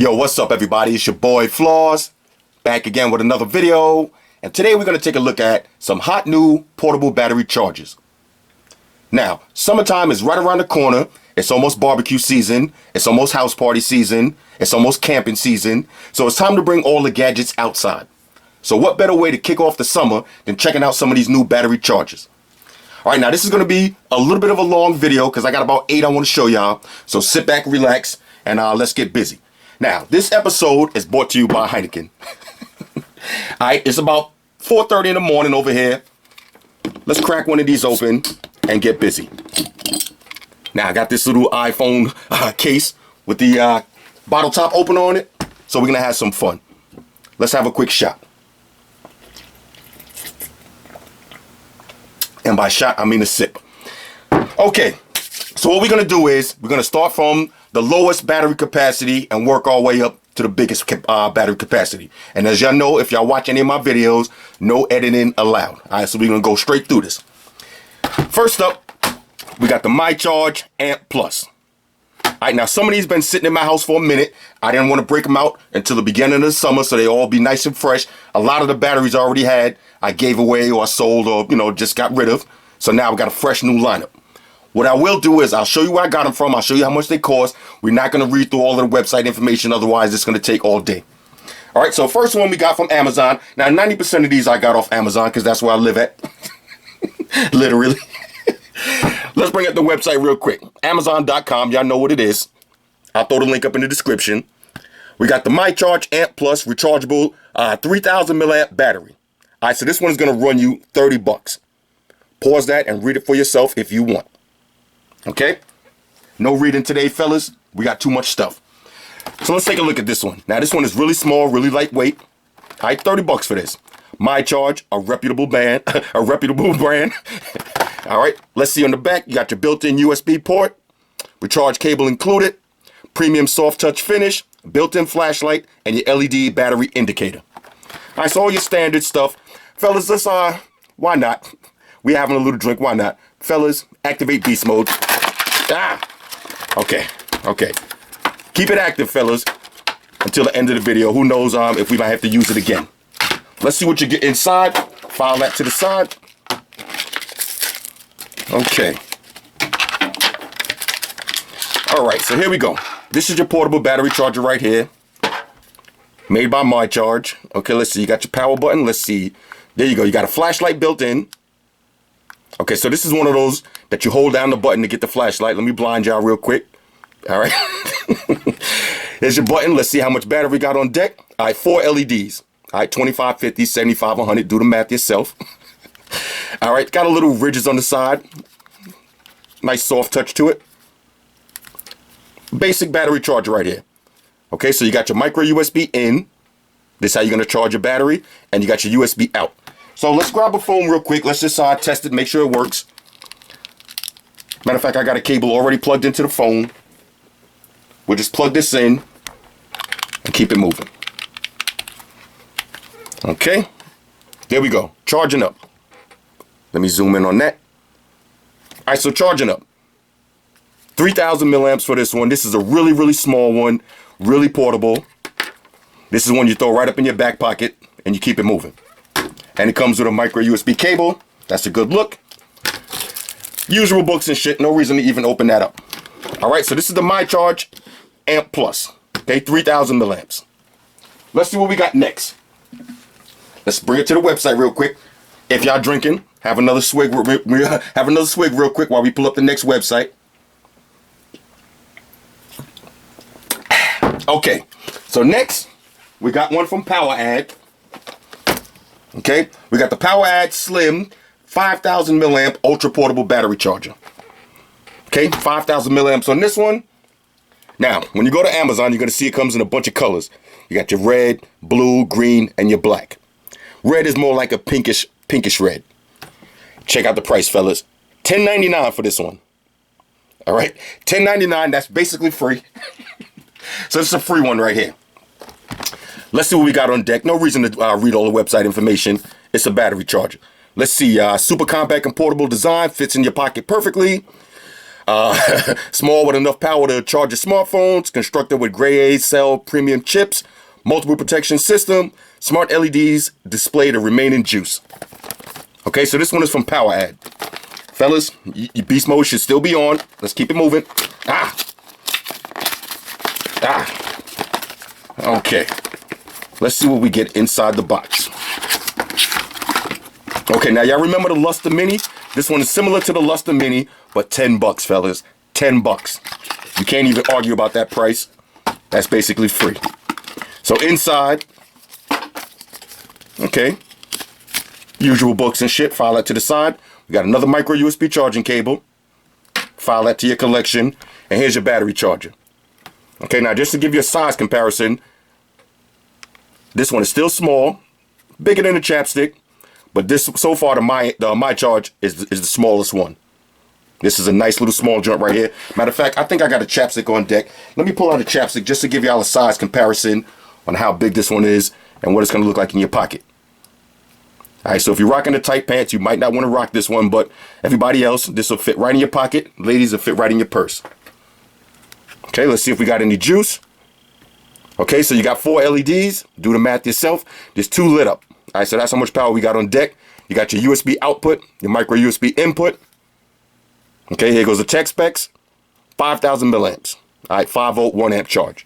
Yo, what's up everybody? It's your boy Floss, back again with another video. And today we're going to take a look at some hot new portable battery chargers. Now, summertime is right around the corner. It's almost barbecue season. It's almost house party season. It's almost camping season. So it's time to bring all the gadgets outside. So what better way to kick off the summer than checking out some of these new battery chargers? All right, now this is going to be a little bit of a long video because I got about 8 I want to show y'all. So sit back, relax, and let's get busy. Now, this episode is brought to you by Heineken. All right, it's about 4:30 in the morning over here. Let's crack one of these open and get busy. Now, I got this little iPhone case with the bottle top open on it. So we're going to have some fun. Let's have a quick shot. And by shot, I mean a sip. Okay, so what we're going to do is we're going to start from the lowest battery capacity and work our way up to the biggest battery capacity. And as y'all know, if y'all watch any of my videos, no editing allowed. All right, so we're going to go straight through this. First up, we got the MyCharge Amp Plus. All right, now some of these been sitting in my house for a minute. I didn't want to break them out until the beginning of the summer so they all be nice and fresh. A lot of the batteries I already had, I gave away or I sold or, just got rid of. So now I've got a fresh new lineup. What I will do is I'll show you where I got them from. I'll show you how much they cost. We're not going to read through all of the website information. Otherwise, it's going to take all day. All right, so first one we got from Amazon. Now, 90% of these I got off Amazon because that's where I live at. Literally. Let's bring up the website real quick. Amazon.com. Y'all know what it is. I'll throw the link up in the description. We got the MyCharge Amp Plus rechargeable 3,000 milliamp battery. All right, so this one is going to run you $30. Pause that and read it for yourself if you want. Okay? No reading today, fellas. We got too much stuff. So let's take a look at this one. Now, this one is really small, really lightweight. All right, $30 for this. MyCharge, a reputable brand. All right, let's see on the back. You got your built-in USB port, recharge cable included, premium soft touch finish, built-in flashlight, and your LED battery indicator. All right, so all your standard stuff. Fellas, let's, why not? We having a little drink, why not? Fellas, activate beast mode. Okay. Keep it active, fellas, until the end of the video. Who knows if we might have to use it again. Let's see what you get inside. File that to the side. Okay. All right, so here we go. This is your portable battery charger right here. Made by MyCharge. Okay, let's see. You got your power button. Let's see. There you go. You got a flashlight built in. Okay, so this is one of those that you hold down the button to get the flashlight. Let me blind y'all real quick. All right. Here's your button. Let's see how much battery we got on deck. All right, 4 LEDs. All right, 25, 50, 75, 100. Do the math yourself. All right, got a little ridges on the side. Nice soft touch to it. Basic battery charger right here. Okay, so you got your micro USB in. This is how you're going to charge your battery. And you got your USB out. So let's grab a phone real quick. Let's just test it, make sure it works. Matter of fact, I got a cable already plugged into the phone. We'll just plug this in and keep it moving. Okay, there we go. Charging up. Let me zoom in on that. All right, so charging up. 3,000 milliamps for this one. This is a really, really small one. Really portable. This is one you throw right up in your back pocket and you keep it moving. And it comes with a micro USB cable. That's a good look. Usual books and shit. No reason to even open that up. All right, so this is the MyCharge Amp Plus. Okay, 3,000 milliamps. Let's see what we got next. Let's bring it to the website real quick. If y'all drinking, have another swig real quick while we pull up the next website. Okay, so next we got one from Poweradd. Okay, we got the Poweradd Slim 5,000 milliamp ultra portable battery charger. Okay, 5,000 milliamps on this one. Now, when you go to Amazon, you're going to see it comes in a bunch of colors. You got your red, blue, green, and your black. Red is more like a pinkish red. Check out the price, fellas. $10.99 for this one. All right, $10.99. That's basically free. So this is a free one right here. Let's see what we got on deck. No reason to read all the website information. It's a battery charger. Let's see. Super compact and portable design. Fits in your pocket perfectly. Small with enough power to charge your smartphones, constructed with Gray A cell premium chips, multiple protection system, smart LEDs display the remaining juice. Okay, so this one is from Poweradd. Fellas, your beast mode should still be on. Let's keep it moving. Okay. Let's see what we get inside the box. Okay, now y'all remember the Luster Mini? This one is similar to the Luster Mini, but 10 bucks, fellas. 10 bucks. You can't even argue about that price. That's basically free. So inside, okay, usual books and shit. File that to the side. We got another micro USB charging cable. File that to your collection. And here's your battery charger. Okay, now just to give you a size comparison, this one is still small, bigger than the chapstick, but this, so far, the My Charge is the smallest one. This is a nice little small joint right here. Matter of fact, I think I got a chapstick on deck. Let me pull out a chapstick just to give y'all a size comparison on how big this one is and what it's going to look like in your pocket. All right, so if you're rocking the tight pants, you might not want to rock this one, but everybody else, this will fit right in your pocket. Ladies, it'll fit right in your purse. Okay, let's see if we got any juice. Okay, so you got 4 LEDs. Do the math yourself. There's 2 lit up. All right, so that's how much power we got on deck. You got your USB output, your micro USB input. Okay, here goes the tech specs. 5,000 milliamps. All right, 5 volt, 1 amp charge.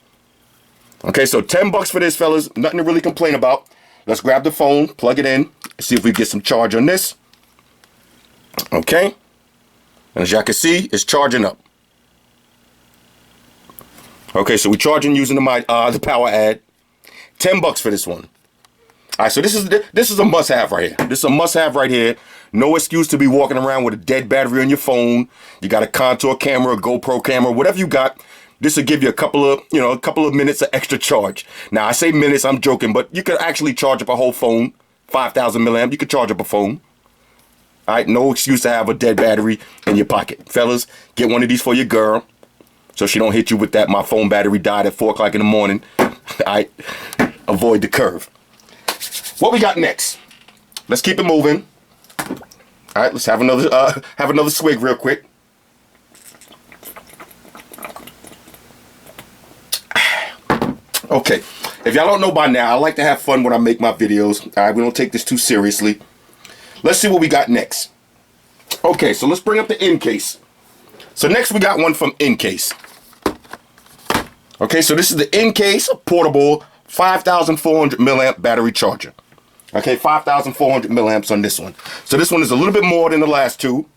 Okay, so 10 bucks for this, fellas. Nothing to really complain about. Let's grab the phone, plug it in, see if we get some charge on this. Okay, and as y'all can see, it's charging up. Okay, so we're charging using the Poweradd. 10 bucks for this one. All right, so this is a must-have right here. This is a must-have right here. No excuse to be walking around with a dead battery on your phone. You got a contour camera, a GoPro camera, whatever you got. This will give you a couple of minutes of extra charge. Now I say minutes, I'm joking, but you could actually charge up a whole phone. 5,000 milliamp. You could charge up a phone. All right, no excuse to have a dead battery in your pocket, fellas. Get one of these for your girl, so she don't hit you with that. My phone battery died at 4 o'clock in the morning. All right, avoid the curve. What we got next? Let's keep it moving. All right, let's have another swig real quick. Okay, if y'all don't know by now, I like to have fun when I make my videos. All right, we don't take this too seriously. Let's see what we got next. Okay, so let's bring up the Incase. So next we got one from Incase. Okay, so this is the Incase portable 5,400 milliamp battery charger. Okay, 5,400 milliamps on this one. So this one is a little bit more than the last two.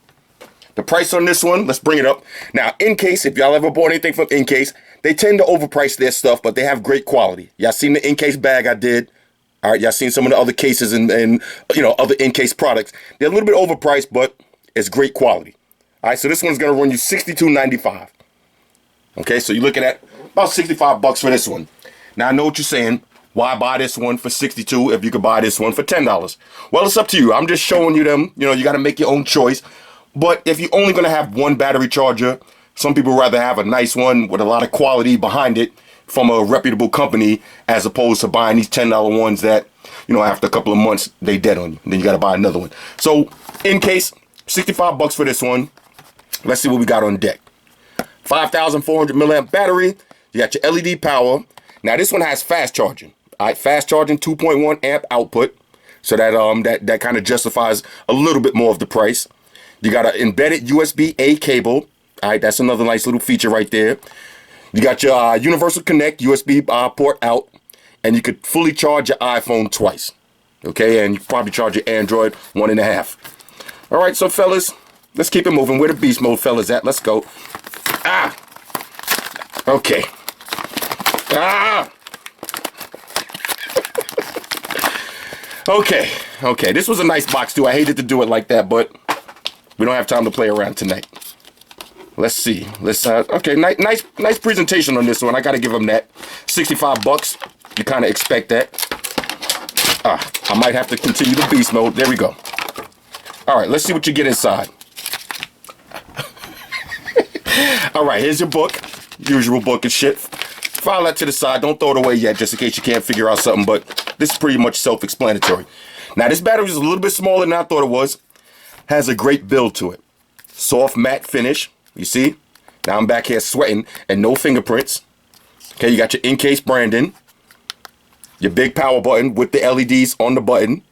The price on this one, let's bring it up. Now, Incase, if y'all ever bought anything from Incase, they tend to overprice their stuff, but they have great quality. Y'all seen the Incase bag I did? All right, y'all seen some of the other cases and other Incase products. They're a little bit overpriced, but it's great quality. All right, so this one's gonna run you $62.95. Okay, so you're looking at about 65 bucks for this one. Now I know what you're saying. Why buy this one for $62 if you could buy this one for $10? Well, it's up to you. I'm just showing you them. You got to make your own choice. But if you're only gonna have one battery charger, some people rather have a nice one with a lot of quality behind it from a reputable company, as opposed to buying these $10 ones that, after a couple of months, they dead on you. Then you got to buy another one. So, Incase, 65 bucks for this one. Let's see what we got on deck. 5,400 milliamp battery. You got your LED power. Now, this one has fast charging. All right, fast charging, 2.1 amp output. So that kind of justifies a little bit more of the price. You got an embedded USB-A cable. All right, that's another nice little feature right there. You got your universal connect USB port out, and you could fully charge your iPhone twice. Okay, and you can probably charge your Android 1.5. All right, so fellas, let's keep it moving. Where the beast mode fellas at? Let's go. Okay. Okay. This was a nice box too. I hated to do it like that, but we don't have time to play around tonight. Let's see. Okay, nice presentation on this one. I gotta give them that. 65 bucks. You kind of expect that. I might have to continue the beast mode. There we go. All right, let's see what you get inside. All right, here's your book. Usual book and shit. File that to the side. Don't throw it away yet, just in case you can't figure out something, but this is pretty much self-explanatory. Now, this battery is a little bit smaller than I thought it was. Has a great build to it. Soft matte finish. You see? Now I'm back here sweating and no fingerprints. Okay, you got your Incase branding. Your big power button with the LEDs on the button.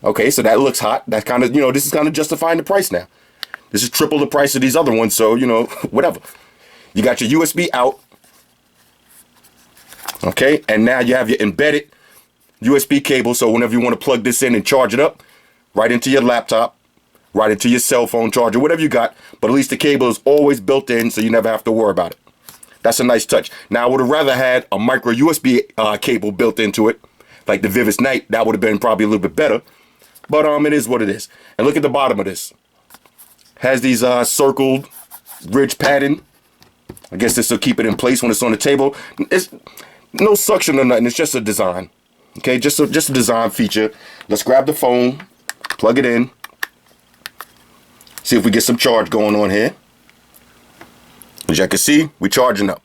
Okay, so that looks hot. That kind of, you know, this is kind of justifying the price now. This is triple the price of these other ones, so, you know, whatever. You got your USB out. Okay, and now you have your embedded USB cable, so whenever you want to plug this in and charge it up, right into your laptop, right into your cell phone charger, whatever you got, but at least the cable is always built in, so you never have to worry about it. That's a nice touch. Now, I would have rather had a micro USB cable built into it, like the Vivis Night. That would have been probably a little bit better, but it is what it is. And look at the bottom of this. Has these circled ridge padding. I guess this will keep it in place when it's on the table. It's no suction or nothing. It's just a design. Okay, just a design feature. Let's grab the phone, plug it in. See if we get some charge going on here. As you can see, we're charging up.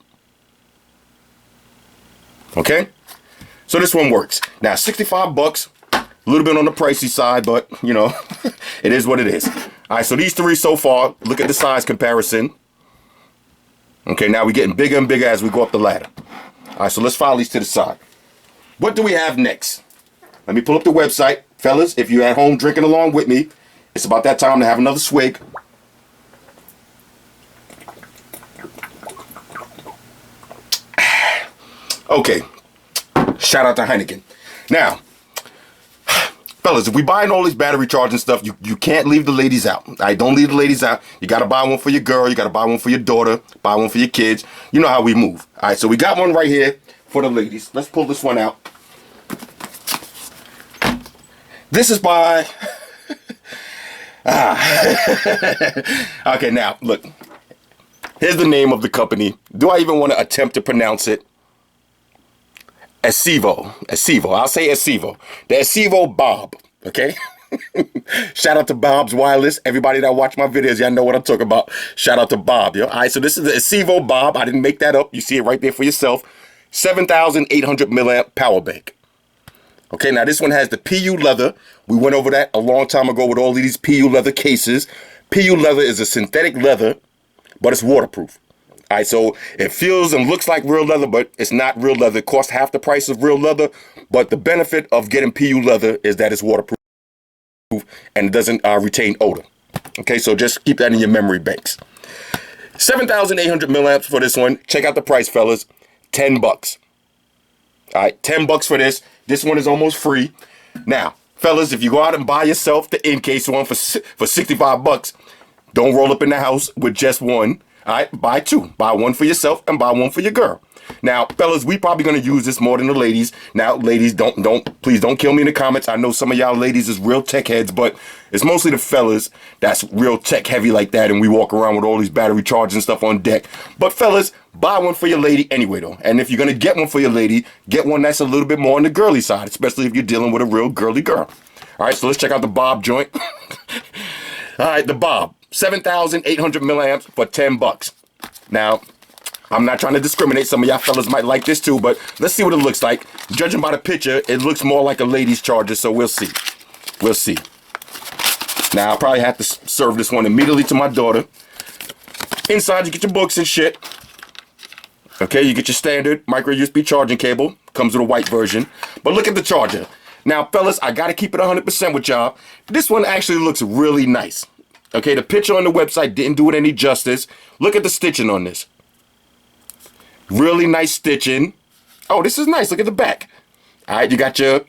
Okay, so this one works. Now, $65, a little bit on the pricey side, but you know, it is what it is. All right, so these three so far, look at the size comparison. Okay, now we're getting bigger and bigger as we go up the ladder. All right, so let's file these to the side. What do we have next? Let me pull up the website. Fellas, if you're at home drinking along with me, it's about that time to have another swig. Okay, shout out to Heineken. Now, fellas, if we buying all these battery charging stuff, you can't leave the ladies out. All right, don't leave the ladies out. You got to buy one for your girl. You got to buy one for your daughter. Buy one for your kids. You know how we move. All right, so we got one right here for the ladies. Let's pull this one out. This is by... Okay, now, look. Here's the name of the company. Do I even want to attempt to pronounce it? Accevo. I'll say Accevo. The Accevo Bob. Okay? Shout out to Bob's Wireless. Everybody that watch my videos, y'all know what I'm talking about. Shout out to Bob. Yo. All right, so this is the Accevo Bob. I didn't make that up. You see it right there for yourself. 7,800 milliamp power bank. Okay, now this one has the PU leather. We went over that a long time ago with all of these PU leather cases. PU leather is a synthetic leather, but it's waterproof. All right, so it feels and looks like real leather, but it's not real leather. It costs half the price of real leather, but the benefit of getting PU leather is that it's waterproof and it doesn't retain odor. Okay, so just keep that in your memory banks. 7,800 milliamps for this one. Check out the price, fellas. $10. All right, $10 for this. This one is almost free. Now, fellas, if you go out and buy yourself the Incase one for $65, don't roll up in the house with just one. All right, buy two. Buy one for yourself and buy one for your girl. Now, fellas, we probably gonna use this more than the ladies. Now, ladies, please don't kill me in the comments. I know some of y'all ladies is real tech heads, but it's mostly the fellas that's real tech heavy like that, and we walk around with all these battery chargers and stuff on deck. But fellas, buy one for your lady anyway, though. And if you're gonna get one for your lady, get one that's a little bit more on the girly side, especially if you're dealing with a real girly girl. All right, so let's check out the Bob joint. All right, the Bob. 7,800 milliamps for $10. Now, I'm not trying to discriminate. Some of y'all fellas might like this too, but let's see what it looks like. Judging by the picture, it looks more like a lady's charger, so we'll see. We'll see. Now, I'll probably have to serve this one immediately to my daughter. Inside, you get your books and shit. Okay, you get your standard micro USB charging cable. Comes with a white version. But look at the charger. Now, fellas, I got to keep it 100% with y'all. This one actually looks really nice. Okay, the picture on the website didn't do it any justice. Look at the stitching on this. Really nice stitching. Oh, this is nice. Look at the back. All right, you got your...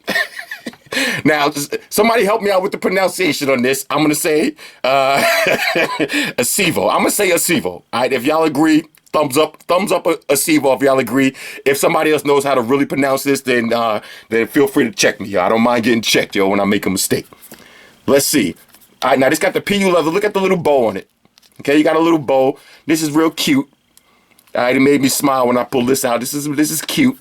Now, somebody help me out with the pronunciation on this. I'm going to say Accevo. I'm going to say Accevo. All right, if y'all agree, thumbs up Accevo if y'all agree. If somebody else knows how to really pronounce this, then feel free to check me. I don't mind getting checked, yo, when I make a mistake. Let's see. All right, now this got the PU leather. Look at the little bow on it. Okay, you got a little bow. This is real cute. All right, it made me smile when I pulled this out. This is cute.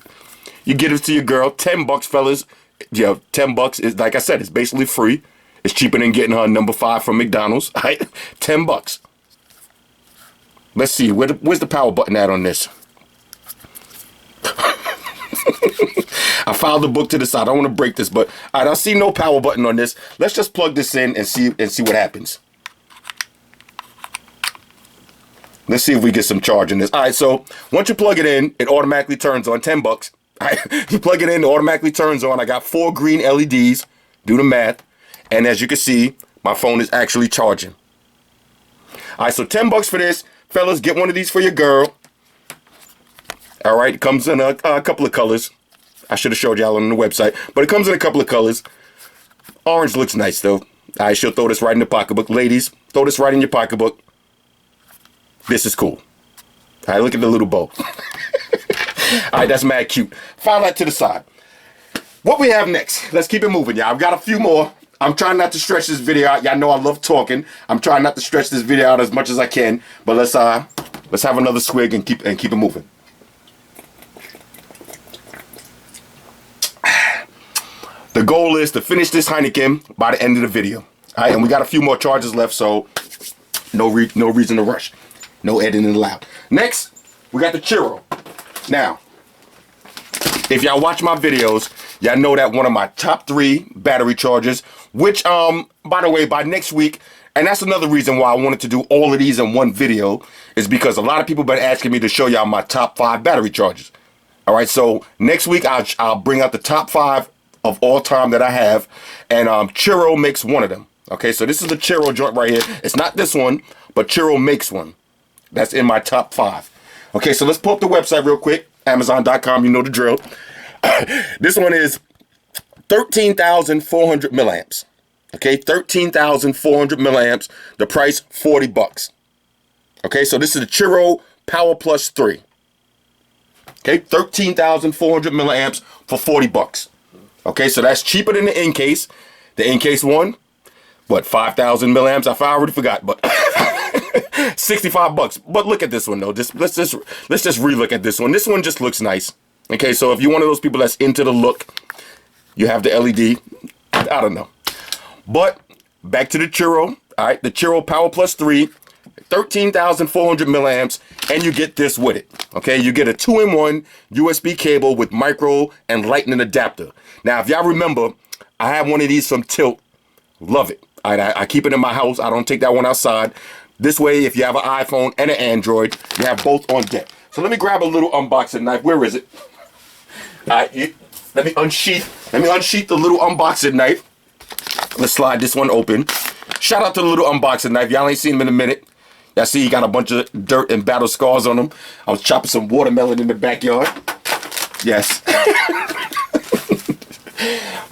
You get it to your girl. $10, fellas. Yeah, $10 is, like I said, it's basically free. It's cheaper than getting her number 5 from McDonald's. All right, $10. Let's see, where's the power button at on this? I filed the book to the side. I don't want to break this, but I don't see no power button on this. Let's just plug this in and see what happens. Let's see if we get some charge in this. All right, so once you plug it in, it automatically turns on. 10 bucks. All right, you plug it in, it automatically turns on. I got 4 green LEDs. Do the math. And as you can see, my phone is actually charging. All right, so 10 bucks for this. Fellas, get one of these for your girl. All right, it comes in a couple of colors. I should have showed y'all on the website, but it comes in a couple of colors. Orange looks nice, though. All right, she'll throw this right in the pocketbook. Ladies, throw this right in your pocketbook. This is cool. All right, look at the little bow. All right, that's mad cute. File that to the side. What we have next? Let's keep it moving, y'all. I've got a few more. I'm trying not to stretch this video out. Y'all know I love talking. I'm trying not to stretch this video out as much as I can. But let's have another swig and keep it moving. The goal is to finish this Heineken by the end of the video. All right, and we got a few more charges left, so no reason to rush. No editing allowed. Next, we got the Cheero. Now, if y'all watch my videos, y'all know that one of my top 3 battery chargers, which, by the way, by next week, and that's another reason why I wanted to do all of these in one video, is because a lot of people been asking me to show y'all my top 5 battery chargers. All right, so next week I'll bring out the top 5 of all time that I have, and Cheero makes one of them. Okay, so this is the Cheero joint right here. It's not this one, but Cheero makes one. That's in my top 5. Okay, so let's pull up the website real quick. Amazon.com, you know the drill. This one is 13,400 milliamps. Okay, 13,400 milliamps. The price, 40 bucks. Okay, so this is the Cheero Power Plus 3. Okay, 13,400 milliamps for 40 bucks. Okay, so that's cheaper than the Incase. The Incase one, what, 5,000 milliamps? I already forgot, but 65 bucks. But look at this one though. Let's just relook at this one. This one just looks nice. Okay, so if you're one of those people that's into the look, you have the LED. I don't know. But back to the Cheero. All right, the Cheero Power Plus 3, 13,400 milliamps, and you get this with it. Okay, you get a 2-in-1 USB cable with micro and lightning adapter. Now, if y'all remember, I have one of these from Tilt. Love it. I keep it in my house. I don't take that one outside. This way, if you have an iPhone and an Android, you have both on deck. So let me grab a little unboxing knife. Where is it? All right, let me unsheath the little unboxing knife. Let's slide this one open. Shout out to the little unboxing knife. Y'all ain't seen him in a minute. Y'all see he got a bunch of dirt and battle scars on him. I was chopping some watermelon in the backyard. Yes.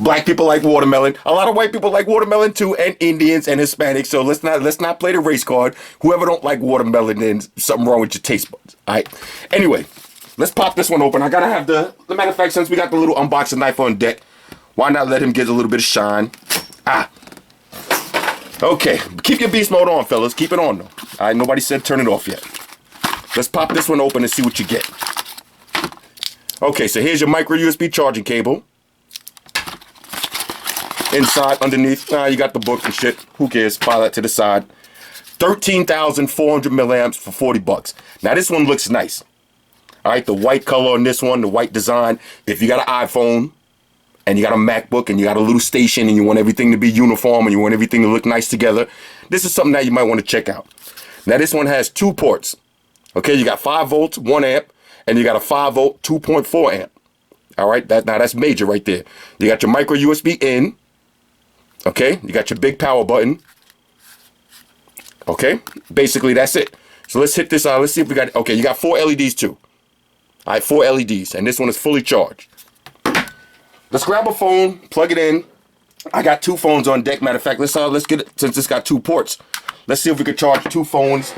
Black people like watermelon. A lot of white people like watermelon too, and Indians and Hispanics. So let's not play the race card. Whoever don't like watermelon, then something wrong with your taste buds. All right. Anyway, let's pop this one open. I gotta have the matter of fact, since we got the little unboxing knife on deck, why not let him get a little bit of shine? Okay, keep your beast mode on, fellas. Keep it on though. All right, nobody said turn it off yet. Let's pop this one open and see what you get. Okay, so here's your micro USB charging cable. Inside, underneath, you got the book and shit. Who cares? File that to the side. 13,400 milliamps for 40 bucks. Now this one looks nice. All right, the white color on this one, the white design. If you got an iPhone and you got a MacBook and you got a little station and you want everything to be uniform and you want everything to look nice together, this is something that you might want to check out. Now this one has 2 ports. Okay, you got 5 volts, 1 amp, and you got a 5 volt, 2.4 amp. All right, now that's major right there. You got your micro USB in. Okay, you got your big power button. Okay, basically that's it. So let's hit this out. Let's see if we got, okay, you got 4 LEDs too. All right, 4 LEDs, and this one is fully charged. Let's grab a phone, plug it in. I got 2 phones on deck. Matter of fact, let's get it, since it's got 2 ports. Let's see if we can charge 2 phones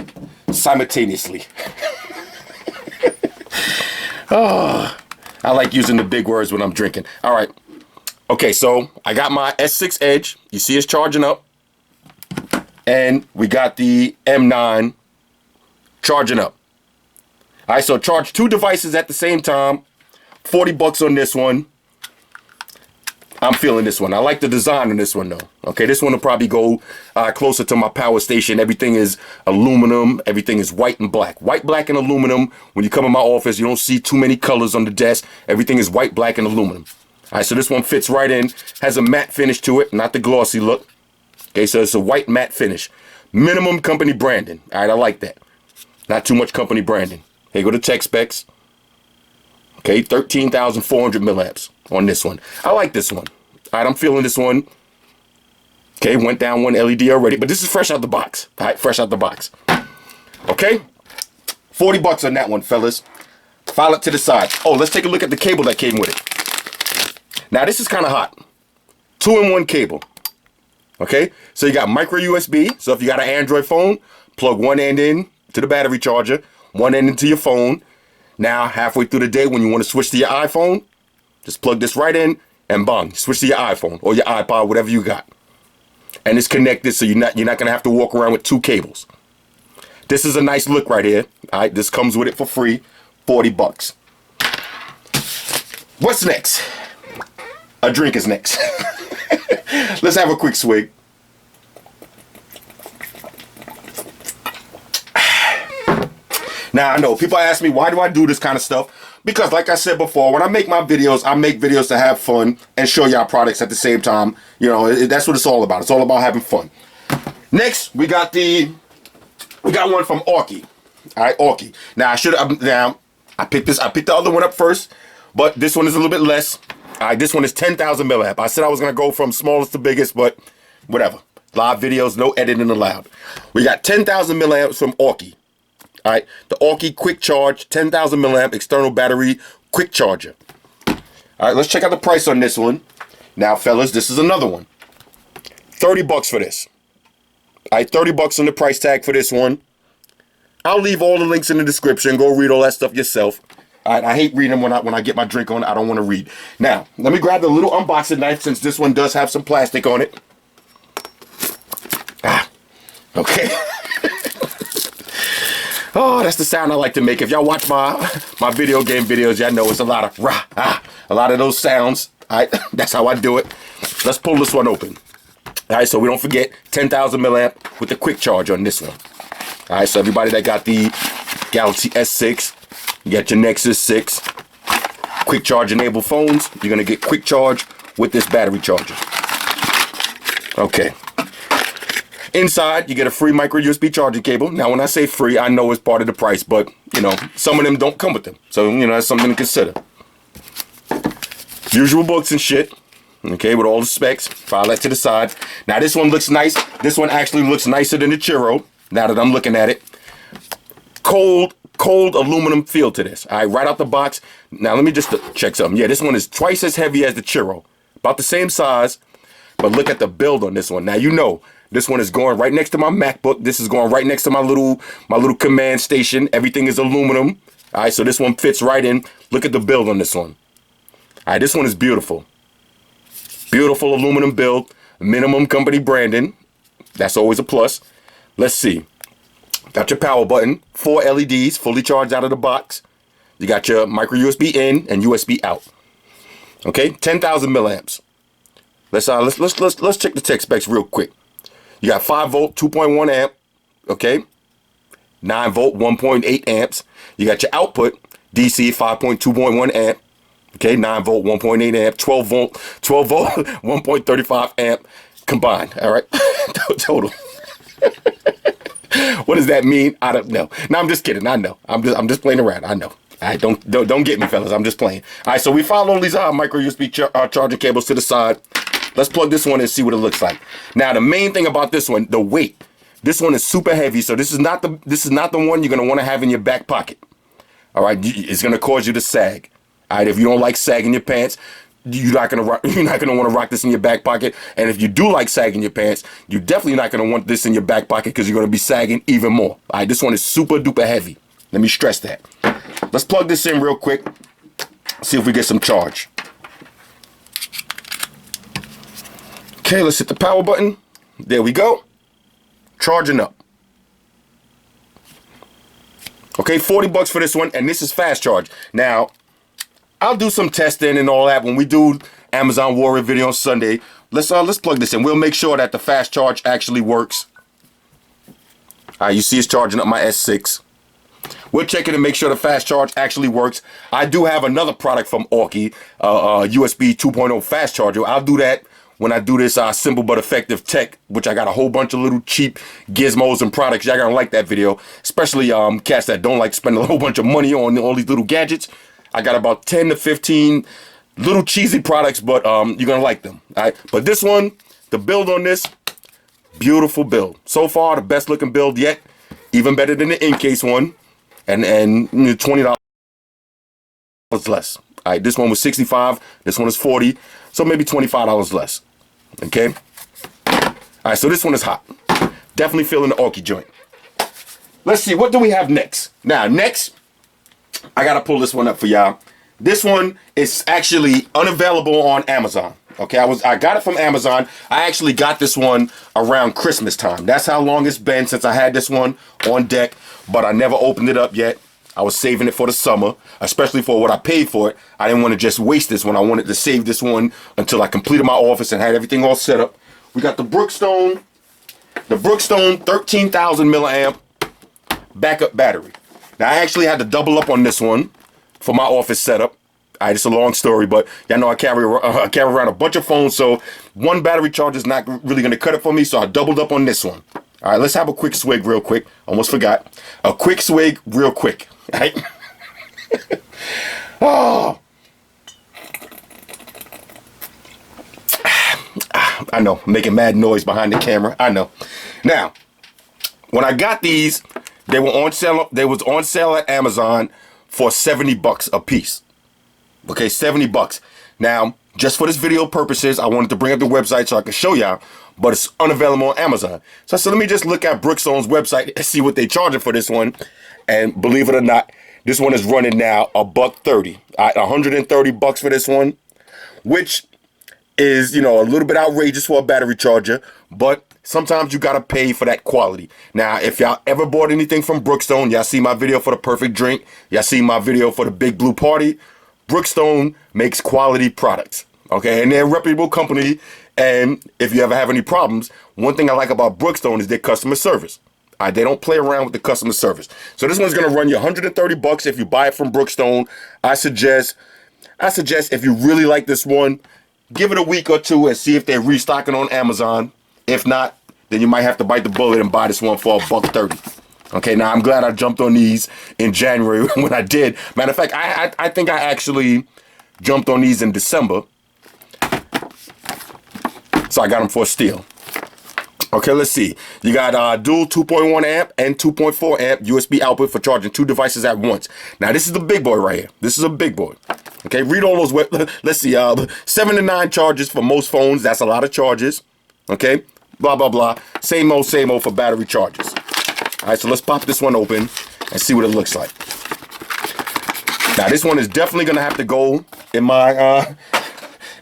simultaneously. Oh, I like using the big words when I'm drinking. All right. Okay, so I got my S6 Edge. You see it's charging up. And we got the M9 charging up. All right, so charge 2 devices at the same time. 40 bucks on this one. I'm feeling this one. I like the design on this one though. Okay, this one will probably go closer to my power station. Everything is aluminum. Everything is white and black. White, black, and aluminum. When you come in my office, you don't see too many colors on the desk. Everything is white, black, and aluminum. All right, so this one fits right in. Has a matte finish to it, not the glossy look. Okay, so it's a white matte finish. Minimum company branding. All right, I like that. Not too much company branding. Here go the tech specs. Okay, 13,400 milliamps on this one. I like this one. All right, I'm feeling this one. Okay, went down one LED already, but this is fresh out the box. All right, fresh out the box. Okay, 40 bucks on that one, fellas. File it to the side. Oh, let's take a look at the cable that came with it. Now, this is kind of hot. 2-in-1 cable. Okay, so you got micro USB. So if you got an Android phone, plug one end in to the battery charger, one end into your phone. Now, halfway through the day, when you want to switch to your iPhone, just plug this right in and bang, switch to your iPhone or your iPod, whatever you got. And it's connected, so you're not gonna have to walk around with two cables. This is a nice look right here. All right, this comes with it for free, 40 bucks. What's next? A drink is next. Let's have a quick swig. Now, I know people ask me, why do I do this kind of stuff? Because like I said before, when I make my videos, I make videos to have fun and show y'all products at the same time. You know, that's what it's all about. It's all about having fun. Next, we got one from Aukey. All right, Aukey. Now, I picked the other one up first, but this one is a little bit less. All right, this one is 10,000 milliamp. I said I was going to go from smallest to biggest, but whatever. Live videos, no editing allowed. We got 10,000 milliamps from Aukey. All right, the Aukey quick charge, 10,000 milliamp external battery quick charger. All right, let's check out the price on this one. Now, fellas, this is another one. 30 bucks for this. All right, 30 bucks on the price tag for this one. I'll leave all the links in the description. Go read all that stuff yourself. All right, I hate reading them when I get my drink on. I don't want to read. Now, let me grab the little unboxing knife since this one does have some plastic on it. Okay. Oh, that's the sound I like to make. If y'all watch my video game videos, y'all know it's a lot of a lot of those sounds. All right, that's how I do it. Let's pull this one open. All right, so we don't forget 10,000 milliamp with the quick charge on this one. All right, so everybody that got the Galaxy S6, you got your Nexus 6, quick charge enabled phones, you're gonna get quick charge with this battery charger. Okay. Inside, you get a free micro USB charging cable. Now, when I say free, I know it's part of the price, but, you know, some of them don't come with them. So, you know, that's something to consider. Usual books and shit. Okay, with all the specs. File that to the side. Now, this one looks nice. This one actually looks nicer than the Cheero, now that I'm looking at it. Cold aluminum feel to this. All right, right out the box. Now, let me just check something. Yeah, this one is twice as heavy as the Cheero. About the same size, but look at the build on this one. Now, you know, this one is going right next to my MacBook. This is going right next to my little command station. Everything is aluminum. All right, so this one fits right in. Look at the build on this one. All right, this one is beautiful. Beautiful aluminum build. Minimum company branding. That's always a plus. Let's see. Got your power button. 4 LEDs, fully charged out of the box. You got your micro USB in and USB out. Okay, 10,000 milliamps. Let's check the tech specs real quick. You got 5 volt, 2.1 amp, okay? 9 volt, 1.8 amps. You got your output, DC 5.2.1 amp, okay? 9 volt, 1.8 amp, 12 volt, 1.35 amp combined, all right? Total. What does that mean? I don't know. No, I'm just kidding. I know. I'm just playing around. I know. All right, don't get me, fellas. I'm just playing. All right, so we found all these micro USB charging cables to the side. Let's plug this one and see what it looks like. Now, the main thing about this one, the weight. This one is super heavy, so this is not the one you're gonna want to have in your back pocket. All right, it's gonna cause you to sag. All right, if you don't like sagging your pants, you're not gonna want to rock this in your back pocket. And if you do like sagging your pants, you're definitely not gonna want this in your back pocket because you're gonna be sagging even more. All right, this one is super duper heavy. Let me stress that. Let's plug this in real quick. See if we get some charge. Okay, let's hit the power button. There we go. Charging up. Okay, 40 bucks for this one, and this is fast charge. Now, I'll do some testing and all that when we do Amazon Warrior video on Sunday. Let's plug this in. We'll make sure that the fast charge actually works. All right, you see it's charging up my S6. We'll check it and make sure the fast charge actually works. I do have another product from Aukey, USB 2.0 fast charger. I'll do that when I do this simple but effective tech, which I got a whole bunch of little cheap gizmos and products. Y'all gonna like that video, especially cats that don't like spending a whole bunch of money on all these little gadgets. I got about 10 to 15 little cheesy products, but you're gonna like them. All right, but this one, the build on this, beautiful build. So far, the best looking build yet, even better than the Incase one, and $20 less. All right, this one was $65, this one is $40, so maybe $25 less. Okay. All right, so this one is hot. Definitely feeling the Aukey joint. Let's see, what do we have next? Now, next, I gotta pull this one up for y'all. This one is actually unavailable on Amazon. Okay, I got it from Amazon. I actually got this one around Christmas time. That's how long it's been since I had this one on deck, but I never opened it up yet. I was saving it for the summer, especially for what I paid for it. I didn't want to just waste this one. I wanted to save this one until I completed my office and had everything all set up. We got the Brookstone 13,000 milliamp backup battery. Now, I actually had to double up on this one for my office setup. All right, it's a long story, but y'all know I carry around a bunch of phones, so one battery charge is not really going to cut it for me, so I doubled up on this one. All right, let's have a quick swig real quick. Almost forgot. A quick swig real quick. All right? Oh. I know, making mad noise behind the camera. I know. Now, when I got these, they were on sale. They was on sale at Amazon for $70 a piece. Okay, $70. Now, just for this video purposes, I wanted to bring up the website so I could show y'all, but it's unavailable on Amazon. So I said, let me just look at Brookstone's website and see what they charging for this one. And believe it or not, this one is running now $130. $130 for this one, which is, you know, a little bit outrageous for a battery charger, but sometimes you gotta pay for that quality. Now, if y'all ever bought anything from Brookstone, y'all see my video for the perfect drink, y'all see my video for the big blue party. Brookstone makes quality products, okay? And they're a reputable company, and if you ever have any problems, one thing I like about Brookstone is their customer service. They don't play around with the customer service. So this one's gonna run you $130 if you buy it from Brookstone. I suggest if you really like this one, give it a week or two and see if they're restocking on Amazon. If not, then you might have to bite the bullet and buy this one for $130. Okay, now I'm glad I jumped on these in January when I did. Matter of fact, I think I actually jumped on these in December. So I got them for a steal. Okay, let's see. You got dual 2.1 amp and 2.4 amp USB output for charging two devices at once. Now, this is the big boy right here. This is a big boy. Okay, read all those. Let's see. 7 to 9 charges for most phones. That's a lot of charges. Okay, blah, blah, blah. Same old for battery charges. All right, so let's pop this one open and see what it looks like. Now, this one is definitely gonna have to go in my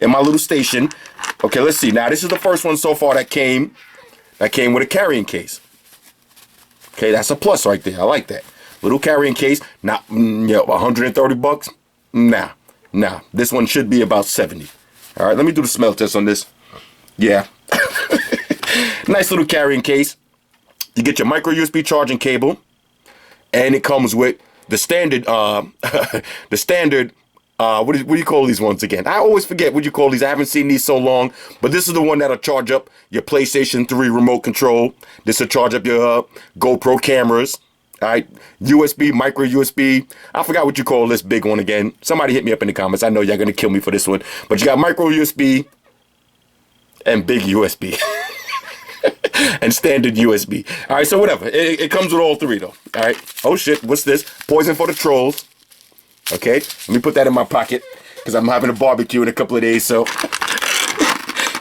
little station. Okay, let's see. Now, this is the first one so far that came with a carrying case. Okay, that's a plus right there. I like that. Little carrying case. Not $130. Nah. This one should be about 70. All right, let me do the smell test on this. Yeah. Nice little carrying case. You get your micro USB charging cable, and it comes with the standard, what do you call these ones again? I always forget what you call these. I haven't seen these so long, but this is the one that'll charge up your PlayStation 3 remote control. This will charge up your GoPro cameras. All right, USB, micro USB. I forgot what you call this big one again. Somebody hit me up in the comments. I know y'all gonna kill me for this one, but you got micro USB and big USB. And standard USB. All right, so whatever. It comes with all three, though. All right. Oh, shit. What's this? Poison for the trolls. Okay. Let me put that in my pocket because I'm having a barbecue in a couple of days, so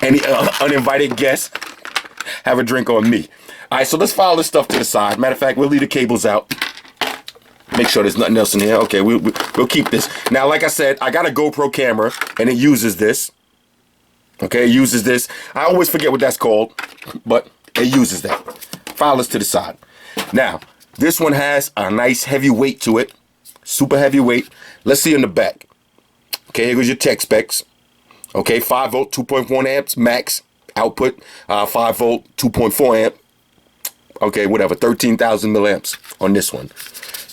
any uninvited guests have a drink on me. All right, so let's file this stuff to the side. Matter of fact, we'll leave the cables out. Make sure there's nothing else in here. Okay, we'll keep this. Now, like I said, I got a GoPro camera, and it uses this. Okay, it uses this. I always forget what that's called, but it uses that. File this to the side. Now, this one has a nice heavy weight to it. Super heavy weight. Let's see in the back. Okay, here goes your tech specs. Okay, 5 volt, 2.1 amps max output. 5 volt, 2.4 amp. Okay, whatever, 13,000 milliamps on this one.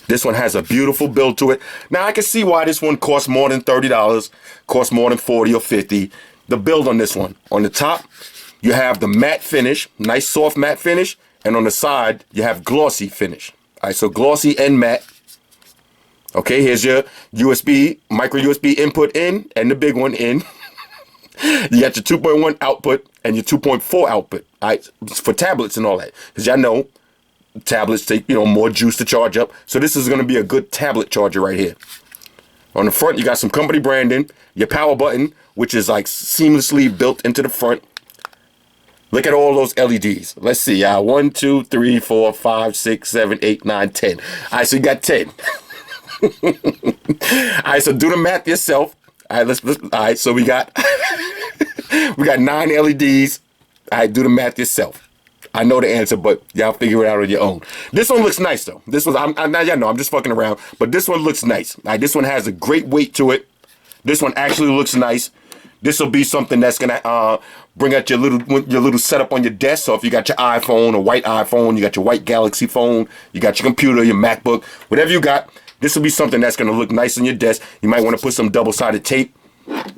This one has a beautiful build to it. Now, I can see why this one costs more than $30, costs more than 40 or 50. the build on this one. On the top, you have the matte finish, nice soft matte finish, and on the side, you have glossy finish. All right, so glossy and matte. Okay, here's your USB, micro USB input in, and the big one in. You got your 2.1 output and your 2.4 output. All right, for tablets and all that. Because y'all know, tablets take, more juice to charge up. So this is going to be a good tablet charger right here. On the front, you got some company branding, your power button, which is like seamlessly built into the front. Look at all those LEDs. Let's see, 1, 2, 3, 4, 5, 6, 7, 8, 9, 10. All right, so you got 10. All right, so do the math yourself. All right, all right, so we got we got 9 LEDs. All right, do the math yourself. I know the answer, but y'all figure it out on your own. This one looks nice though. This one, now y'all know I'm just fucking around, but this one looks nice. All right, this one has a great weight to it. This one actually looks nice. This will be something that's gonna bring out your little setup on your desk. So if you got your iPhone, a white iPhone, you got your white Galaxy phone, you got your computer, your MacBook, whatever you got, this will be something that's gonna look nice on your desk. You might want to put some double-sided tape.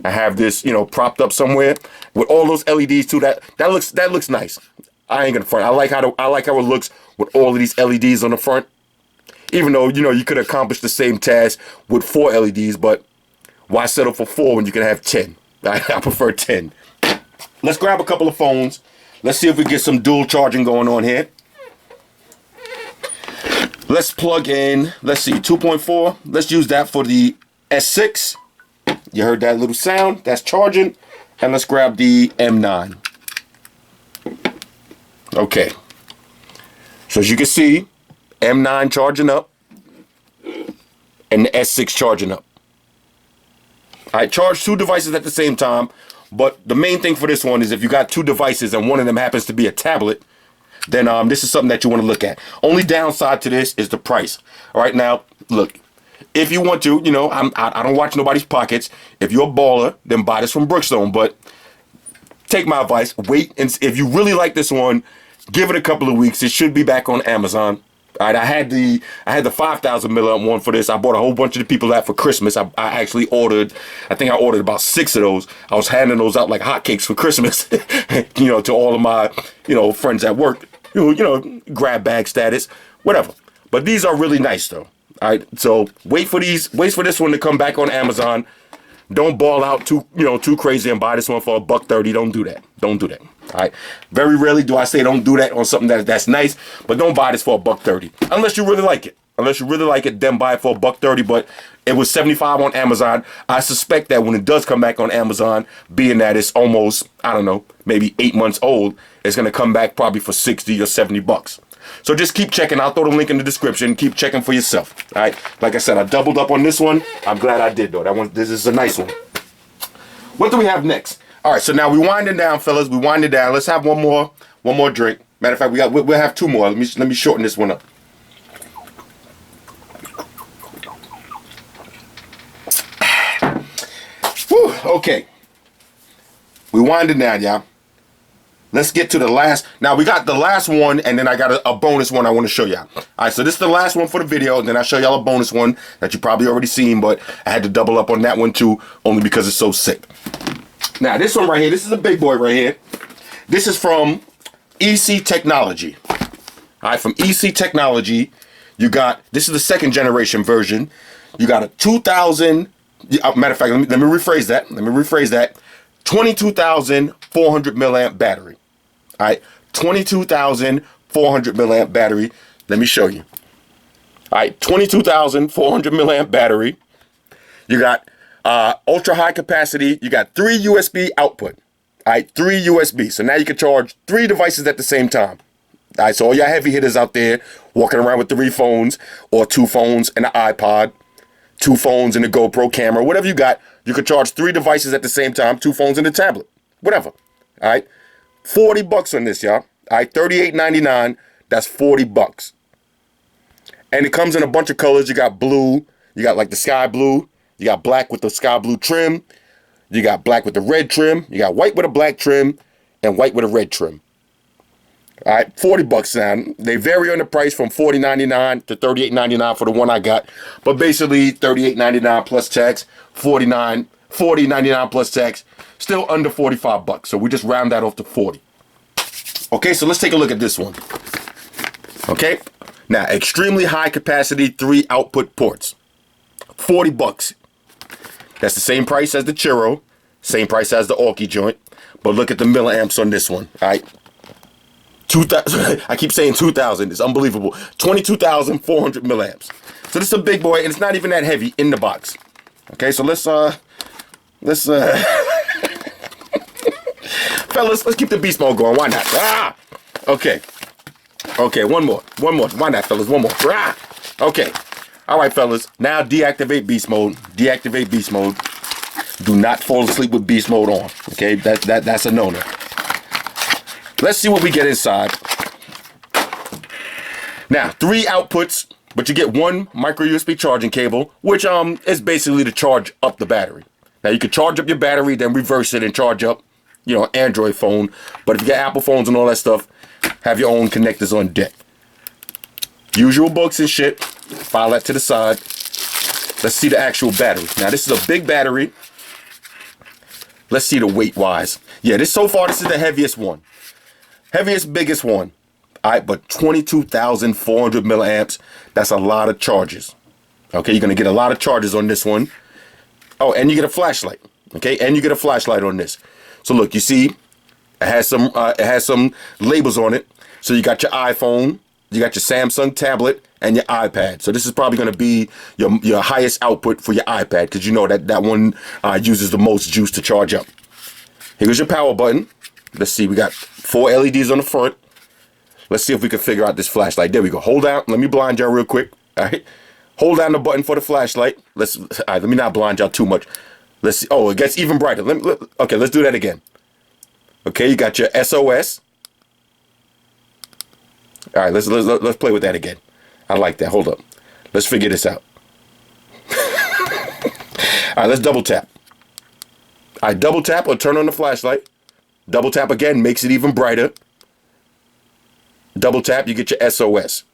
I have this, propped up somewhere with all those LEDs too. That looks nice. I ain't gonna front. I like how it looks with all of these LEDs on the front. Even though you could accomplish the same task with 4 LEDs, but why settle for 4 when you can have 10? I prefer 10. Let's grab a couple of phones. Let's see if we get some dual charging going on here. Let's plug in, let's see, 2.4. Let's use that for the S6. You heard that little sound? That's charging. And let's grab the M9. Okay. So as you can see, M9 charging up and the S6 charging up. I charge 2 devices at the same time, but the main thing for this one is if you got 2 devices and one of them happens to be a tablet, then this is something that you want to look at. Only downside to this is the price. All right, now, look, if you want to, I don't watch nobody's pockets. If you're a baller, then buy this from Brookstone, but take my advice, wait, and if you really like this one, give it a couple of weeks. It should be back on Amazon. All right, I had the 5,000 milliamp one for this. I bought a whole bunch of the people that for Christmas. I actually ordered, I think I ordered about 6 of those. I was handing those out like hotcakes for Christmas, to all of my, friends at work, grab bag status, whatever. But these are really nice though. All right, so wait for this one to come back on Amazon. Don't ball out too crazy and buy this one for $1.30. Don't do that. Don't do that. All right. Very rarely do I say don't do that on something that's nice, but don't buy this for $1.30 unless you really like it. Unless you really like it, then buy it for $1.30. But it was $75 on Amazon. I suspect that when it does come back on Amazon, being that it's almost, I don't know, maybe 8 months old, it's gonna come back probably for $60 or $70. So just keep checking. I'll throw the link in the description. Keep checking for yourself. All right. Like I said, I doubled up on this one. I'm glad I did though. This is a nice one. What do we have next? All right. So now we winding down, fellas. We winding down. Let's have one more drink. Matter of fact, we'll have 2 more. Let me shorten this one up. Whew, okay. We winding down, y'all. Let's get to the last. Now we got the last one, and then I got a bonus one I want to show y'all. All right, so this is the last one for the video, and then I'll show y'all a bonus one that you probably already seen, but I had to double up on that one too, only because it's so sick. Now this one right here, this is a big boy right here. This is from EC Technology. All right, from EC Technology, you got, this is the 2nd generation version. You got a 2000, matter of fact, let me rephrase that. 22,400 milliamp battery. All right, 22,400 milliamp battery. Let me show you. All right, 22,400 milliamp battery. You got ultra high capacity. You got 3 USB output. All right, 3 USB. So now you can charge 3 devices at the same time. All right, so all y'all heavy hitters out there walking around with 3 phones or 2 phones and an iPod, 2 phones and a GoPro camera, whatever you got, you could charge 3 devices at the same time, 2 phones and a tablet, whatever. All right, $40 on this, y'all. All right, $38.99. That's $40. And it comes in a bunch of colors. You got blue, you got like the sky blue, you got black with the sky blue trim, you got black with the red trim, you got white with a black trim, and white with a red trim. All right, $40 now. They vary on the price from $40.99 to $38.99 for the one I got, but basically $38.99 plus tax, $49 $40.99 plus tax, still under 45 bucks. So we just round that off to 40. Okay, so let's take a look at this one. Okay, now extremely high capacity 3 output ports, 40 bucks. That's the same price as the Cheero, same price as the Aukey joint, but look at the milliamps on this one. All right, 2,000. I keep saying 2,000. It's unbelievable. 22,400 milliamps. So this is a big boy, and it's not even that heavy in the box. Okay, so let's fellas, let's keep the beast mode going. Why not? Ah! Okay. Okay, one more. Why not, fellas? One more. Ah! Okay. All right, fellas. Now deactivate beast mode. Deactivate beast mode. Do not fall asleep with beast mode on. Okay, that's a no-no. Let's see what we get inside. Now, 3 outputs, but you get 1 micro USB charging cable, which is basically to charge up the battery. Now you can charge up your battery, then reverse it and charge up, you know, Android phone. But if you got Apple phones and all that stuff, have your own connectors on deck. Usual books and shit. File that to the side. Let's see the actual battery. Now this is a big battery. Let's see the weight wise. Yeah, this is the heaviest one. Heaviest, biggest one. All right, but 22,400 milliamps. That's a lot of charges. Okay, you're gonna get a lot of charges on this one. Oh, and you get a flashlight. Okay, and you get a flashlight on this. So look, you see, it has some labels on it. So you got your iPhone, you got your Samsung tablet, and your iPad. So this is probably going to be your highest output for your iPad, because you know that one uses the most juice to charge up. Here's your power button. Let's see, we got 4 LEDs on the front. Let's see if we can figure out this flashlight. There we go. Hold down. Let me blind y'all real quick. All right. Hold down the button for the flashlight. All right, let me not blind y'all too much. Let's see. Oh, it gets even brighter. Okay, let's do that again. Okay, you got your SOS. All right, let's play with that again. I like that. Hold up. Let's figure this out. All right, let's double tap. All right, double tap or turn on the flashlight. Double tap again makes it even brighter. Double tap, you get your SOS.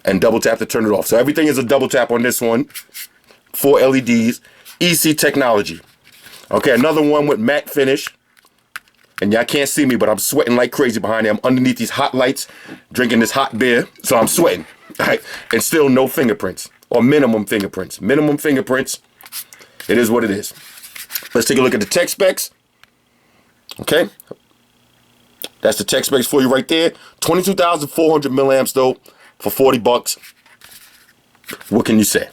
And double tap to turn it off. So everything is a double tap on this one. 4 LEDs. EC technology. Okay, another one with matte finish. And y'all can't see me, but I'm sweating like crazy behind there. I'm underneath these hot lights, drinking this hot beer. So I'm sweating. All right. And still no fingerprints. Or minimum fingerprints. Minimum fingerprints. It is what it is. Let's take a look at the tech specs. Okay. That's the tech specs for you right there. 22,400 milliamps though. For 40 bucks. What can you say?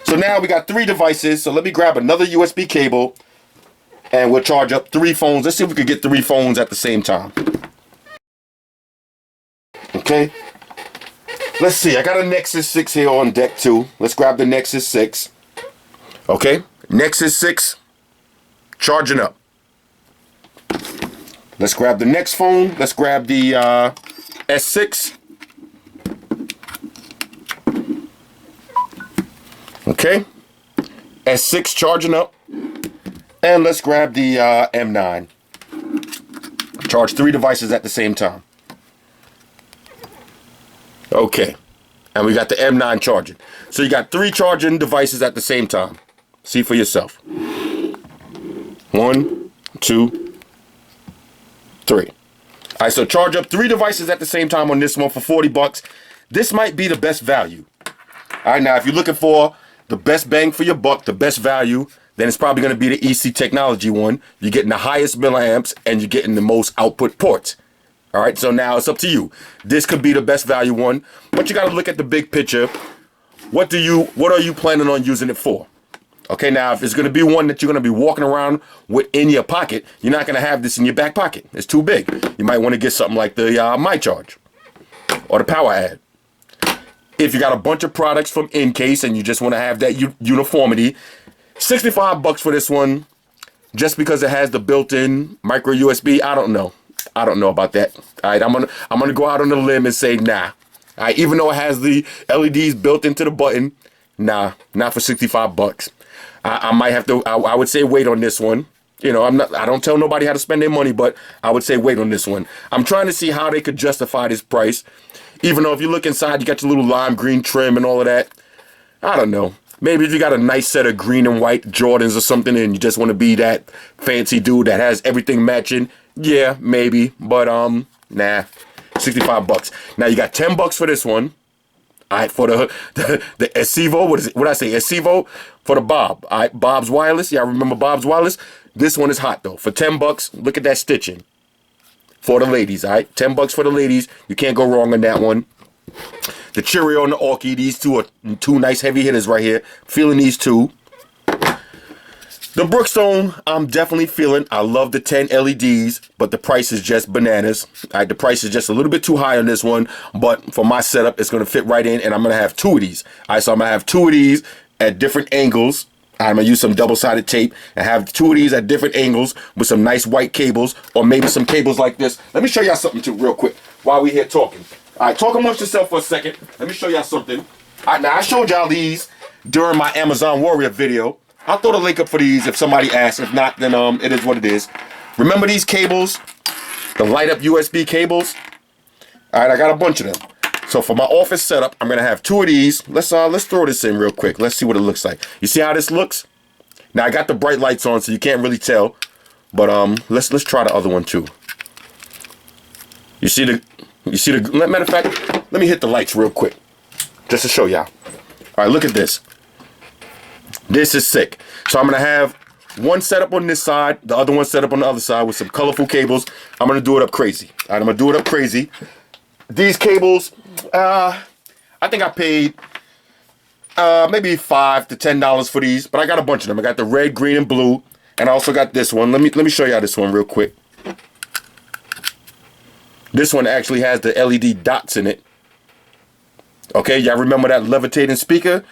So now we got 3 devices. So let me grab another USB cable and we'll charge up 3 phones. Let's see if we can get 3 phones at the same time. Okay. Let's see. I got a Nexus 6 here on deck too. Let's grab the Nexus 6. Okay. Nexus 6 charging up. Let's grab the next phone. Let's grab the S6. Okay, S6 charging up, and let's grab the M9. Charge 3 devices at the same time. Okay, and we got the M9 charging. So you got 3 charging devices at the same time. See for yourself. 1, 2, 3. All right, so charge up 3 devices at the same time on this one for 40 bucks. This might be the best value. All right, now if you're looking for the best bang for your buck, the best value, then it's probably going to be the EC technology one. You're getting the highest milliamps and you're getting the most output ports. All right, so now it's up to you. This could be the best value one, but you got to look at the big picture. What are you planning on using it for? Okay, now if it's going to be one that you're going to be walking around with in your pocket, you're not going to have this in your back pocket. It's too big. You might want to get something like the MyCharge or the Poweradd. If you got a bunch of products from Incase and you just want to have that uniformity, 65 bucks for this one, just because it has the built-in micro USB. I don't know. I don't know about that. All right, I'm gonna go out on a limb and say nah. All right, even though it has the LEDs built into the button, nah, not for 65 bucks. I might have to. I would say wait on this one. You know, I don't tell nobody how to spend their money, but I would say wait on this one. I'm trying to see how they could justify this price. Even though if you look inside, you got your little lime green trim and all of that. I don't know. Maybe if you got a nice set of green and white Jordans or something and you just want to be that fancy dude that has everything matching, yeah, maybe. But, nah, 65 bucks. Now you got 10 bucks for this one. All right, for the Accevo, what did I say? Accevo for the Bob. All right, Bob's Wireless. Y'all remember Bob's Wireless? This one is hot, though. For 10 bucks, look at that stitching. For the ladies, all right? 10 bucks for the ladies. You can't go wrong on that one. The Cheero and the Aukey, these two are two nice heavy hitters right here. Feeling these two. The Brookstone, I'm definitely feeling. I love the 10 LEDs, but the price is just bananas. All right, the price is just a little bit too high on this one, but for my setup, it's going to fit right in, and I'm going to have two of these. All right, so I'm going to have two of these at different angles. I'm going to use some double-sided tape and have two of these at different angles with some nice white cables, or maybe some cables like this. Let me show y'all something, too, real quick, while we're here talking. All right, talk amongst yourself for a second. Let me show y'all something. All right, now I showed y'all these during my Amazon Warrior video. I'll throw the link up for these if somebody asks. If not, then it is what it is. Remember these cables? The light up USB cables? All right, I got a bunch of them. So for my office setup, I'm gonna have two of these. Let's throw this in real quick. Let's see what it looks like. You see how this looks? Now I got the bright lights on, so you can't really tell. But let's try the other one too. You see the matter of fact, let me hit the lights real quick, just to show y'all. All right, look at this. This is sick. So I'm gonna have one set up on this side, the other one set up on the other side with some colorful cables. I'm gonna do it up crazy. All right, I'm gonna do it up crazy. These cables, I think I paid maybe $5 to $10 for these, but I got a bunch of them. I got the red, green, and blue, and I also got this one. Let me show y'all this one real quick. This one actually has the LED dots in it. Okay, y'all remember that levitating speaker?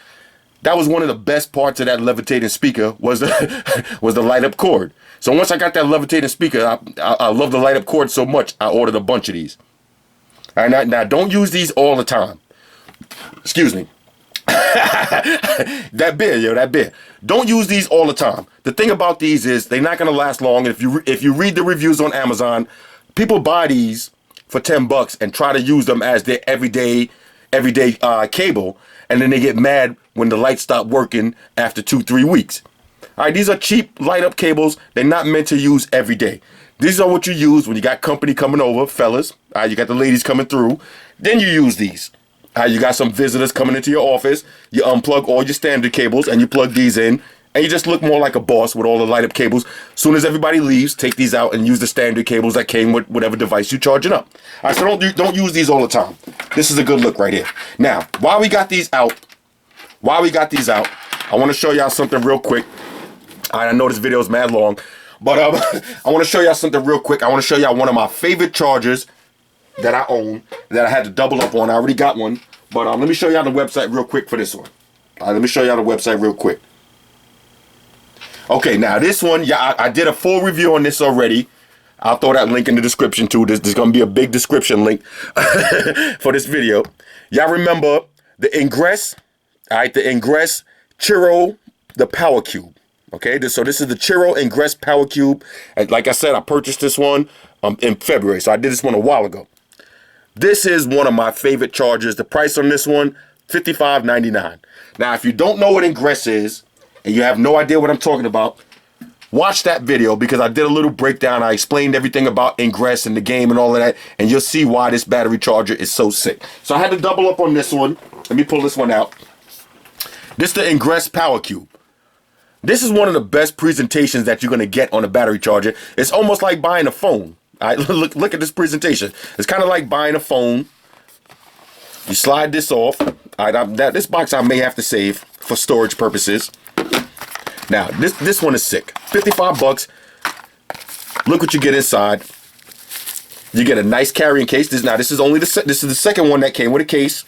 That was one of the best parts of that levitating speaker was the light up cord. So once I got that levitating speaker, I love the light up cord so much, I ordered a bunch of these. All right, now don't use these all the time. Excuse me. That beer. Don't use these all the time. The thing about these is they're not gonna last long. If you read the reviews on Amazon, people buy these for 10 bucks and try to use them as their everyday cable, and then they get mad when the lights stop working after 2-3 weeks. All right, these are cheap light up cables. They're not meant to use every day. These are what you use when you got company coming over, fellas. All right, you got the ladies coming through. Then you use these. All right, you got some visitors coming into your office. You unplug all your standard cables and you plug these in, and you just look more like a boss with all the light up cables. Soon as everybody leaves, take these out and use the standard cables that came with whatever device you're charging up. All right, so don't use these all the time. This is a good look right here. Now, while we got these out, I want to show y'all something real quick. All right, I know this video is mad long, but I want to show y'all something real quick. I want to show y'all one of my favorite chargers that I own, that I had to double up on. I already got one, but let me show y'all the website real quick for this one. All right, let me show y'all the website real quick. Okay, now this one, yeah, I did a full review on this already. I'll throw that link in the description too. There's going to be a big description link for this video. Y'all remember the Ingress, all right, the Ingress Cheero, the Power Cube. Okay, so this is the Cheero Ingress Power Cube. And like I said, I purchased this one in February, so I did this one a while ago. This is one of my favorite chargers. The price on this one, $55.99. Now, if you don't know what Ingress is, and you have no idea what I'm talking about, watch that video, because I did a little breakdown. I explained everything about Ingress and the game and all of that, and you'll see why this battery charger is so sick. So I had to double up on this one. Let me pull this one out. This is the Ingress Power Cube. This is one of the best presentations that you're going to get on a battery charger. It's almost like buying a phone. All right, look at this presentation. It's kind of like buying a phone. You slide this off. All right, this box I may have to save for storage purposes. Now, this one is sick. 55 bucks. Look what you get inside. You get a nice carrying case. This is the second one that came with a case.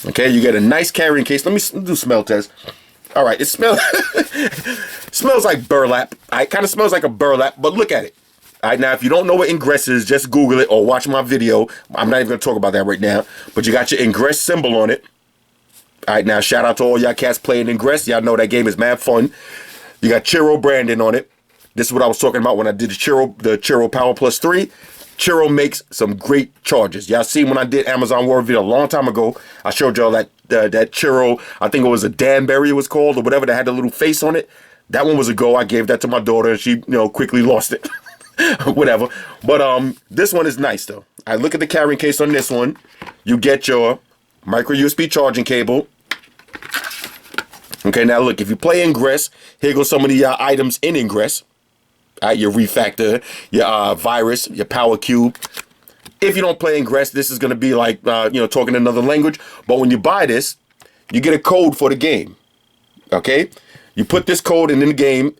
Okay, you get a nice carrying case. Let me do a smell test. All right, it smells like burlap. It kind of smells like a burlap, but look at it. All right, now if you don't know what Ingress is, just Google it or watch my video. I'm not even going to talk about that right now, but you got your Ingress symbol on it. All right, now shout out to all y'all cats playing Ingress. Y'all know that game is mad fun. You got Cheero branding on it. This is what I was talking about when I did the Cheero Power Plus 3. Cheero makes some great chargers. Y'all seen when I did Amazon War video a long time ago, I showed y'all that that Cheero, I think it was a Danbury it was called, or whatever, that had the little face on it. That one was a go. I gave that to my daughter, and she, quickly lost it. Whatever. But this one is nice, though. I look at the carrying case on this one. You get your micro USB charging cable. Okay, now look, if you play Ingress, here goes some of the items in Ingress. Your refactor, your virus, your power cube. If you don't play Ingress, this is going to be like, talking another language. But when you buy this, you get a code for the game. Okay? You put this code in the game,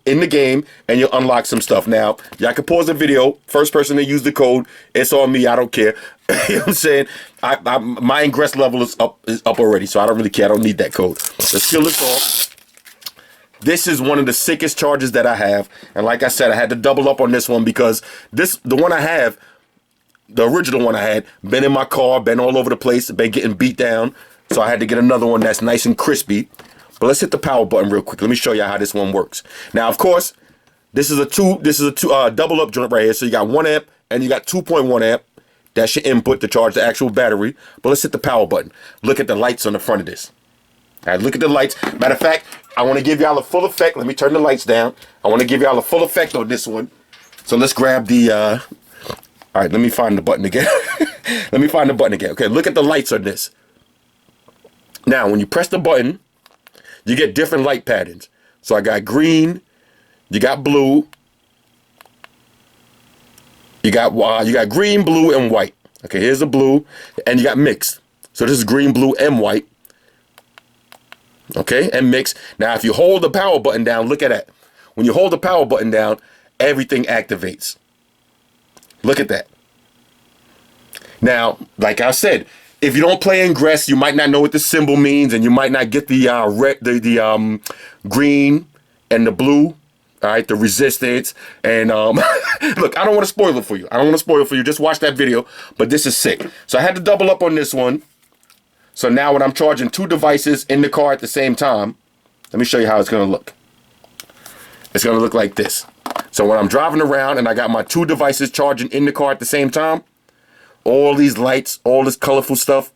and you'll unlock some stuff. Now, y'all can pause the video. First person to use the code, it's on me. I don't care. You know what I'm saying? My Ingress level is up already, so I don't really care. I don't need that code. Let's kill this off. This is one of the sickest chargers that I have. And like I said, I had to double up on this one because the one I have, the original one I had, been in my car, been all over the place, been getting beat down. So I had to get another one that's nice and crispy. But let's hit the power button real quick. Let me show you how this one works. Now, of course, this is a double up joint right here. So you got 1 amp and you got 2.1 amp. That's your input to charge the actual battery. But let's hit the power button. Look at the lights on the front of this. All right, look at the lights. Matter of fact, I want to give y'all a full effect. Let me turn the lights down. I want to give y'all a full effect on this one. So let's grab the, all right, let me find the button again. Let me find the button again. Okay, look at the lights on this. Now, when you press the button, you get different light patterns. So I got green, you got blue, you got green, blue, and white. Okay, here's the blue, and you got mixed. So this is green, blue, and white. Okay, and mixed. Now, if you hold the power button down, look at that. When you hold the power button down, everything activates. Look at that. Now, like I said, if you don't play Ingress, you might not know what the symbol means, and you might not get the green and the blue. All right, the resistance. And look, I don't want to spoil it for you. Just watch that video. But this is sick. So I had to double up on this one. So now when I'm charging 2 devices in the car at the same time, let me show you how it's going to look. It's going to look like this. So when I'm driving around and I got my 2 devices charging in the car at the same time, all these lights, all this colorful stuff,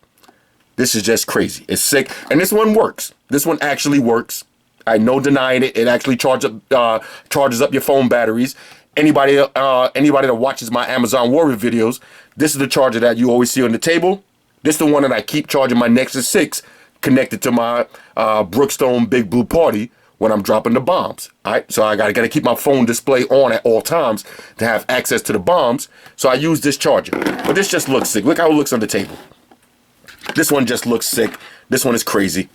this is just crazy. It's sick. And this one works. This one actually works. I no denying it. It actually charges up your phone batteries. Anybody that watches my Amazon Warrior videos, this is the charger that you always see on the table. This is the one that I keep charging my Nexus 6 connected to my Brookstone Big Blue Party when I'm dropping the bombs. All right, so I gotta keep my phone display on at all times to have access to the bombs. So I use this charger. But this just looks sick. Look how it looks on the table. This one just looks sick. This one is crazy.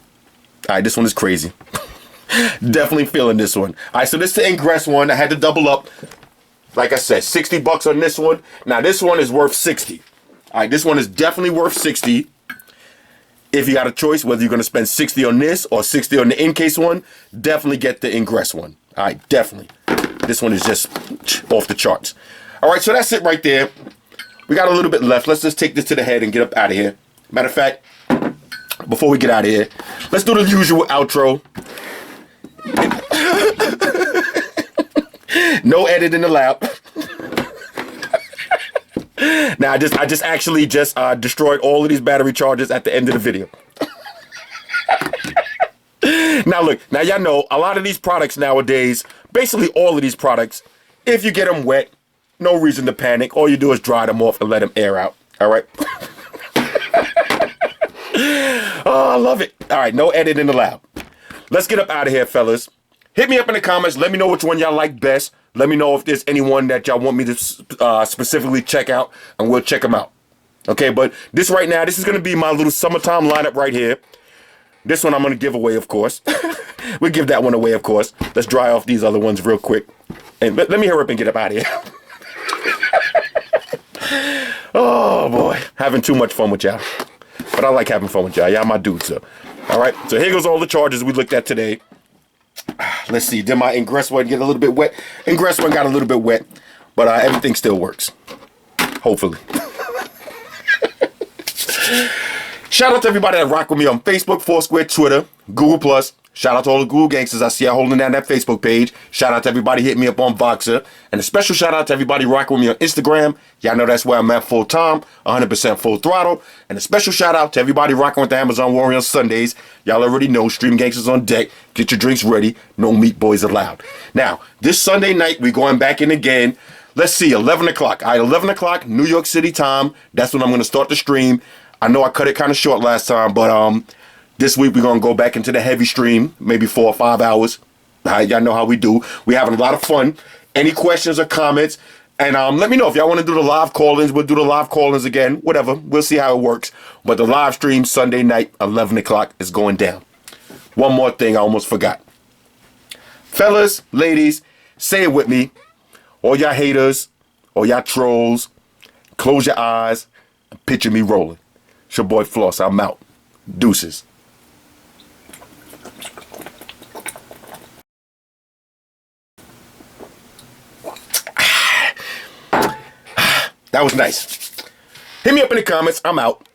All right, this one is crazy. Definitely feeling this one. All right, so this is the Ingress one. I had to double up. Like I said, 60 bucks on this one. Now this one is worth 60. All right, this one is definitely worth 60. If you got a choice, whether you're going to spend 60 on this or 60 on the Incase one, definitely get the Ingress one. All right, definitely. This one is just off the charts. All right, so that's it right there. We got a little bit left. Let's just take this to the head and get up out of here. Matter of fact, before we get out of here, let's do the usual outro. No editing allowed. Now, I just actually destroyed all of these battery chargers at the end of the video. Now, look, now y'all know a lot of these products nowadays, basically all of these products, if you get them wet, no reason to panic. All you do is dry them off and let them air out. All right? Oh, I love it. All right, no editing allowed. Let's get up out of here, fellas. Hit me up in the comments. Let me know which one y'all like best. Let me know if there's anyone that y'all want me to specifically check out, and we'll check them out. Okay, but this right now, this is going to be my little summertime lineup right here. This one I'm going to give away, of course. We'll give that one away, of course. Let's dry off these other ones real quick. And let me hurry up and get up out of here. Oh, boy. Having too much fun with y'all. But I like having fun with y'all. Y'all my dudes, so. All right, so here goes all the charges we looked at today. Let's see, did my Ingress one get a little bit wet? Ingress one got a little bit wet, but everything still works. Hopefully. Shout out to everybody that rock with me on Facebook, Foursquare, Twitter, Google+, Shout out to all the Ghoul Gangsters I see out holding down that Facebook page. Shout out to everybody hitting me up on Voxer. And a special shout out to everybody rocking with me on Instagram. Y'all know that's where I'm at full time, 100% full throttle. And a special shout out to everybody rocking with the Amazon Warrior on Sundays. Y'all already know, Stream Gangsters on deck. Get your drinks ready. No meat boys allowed. Now, this Sunday night, we're going back in again. Let's see, 11 o'clock. All right, 11 o'clock, New York City time. That's when I'm going to start the stream. I know I cut it kind of short last time, but this week we're going to go back into the heavy stream, maybe 4 or 5 hours. Y'all know how we do. We're having a lot of fun. Any questions or comments? And let me know if y'all want to do the live call-ins. We'll do the live call-ins again. Whatever. We'll see how it works. But the live stream Sunday night, 11 o'clock, is going down. One more thing I almost forgot. Fellas, ladies, say it with me. All y'all haters, all y'all trolls, close your eyes and picture me rolling. It's your boy Floss. I'm out. Deuces. That was nice. Hit me up in the comments. I'm out.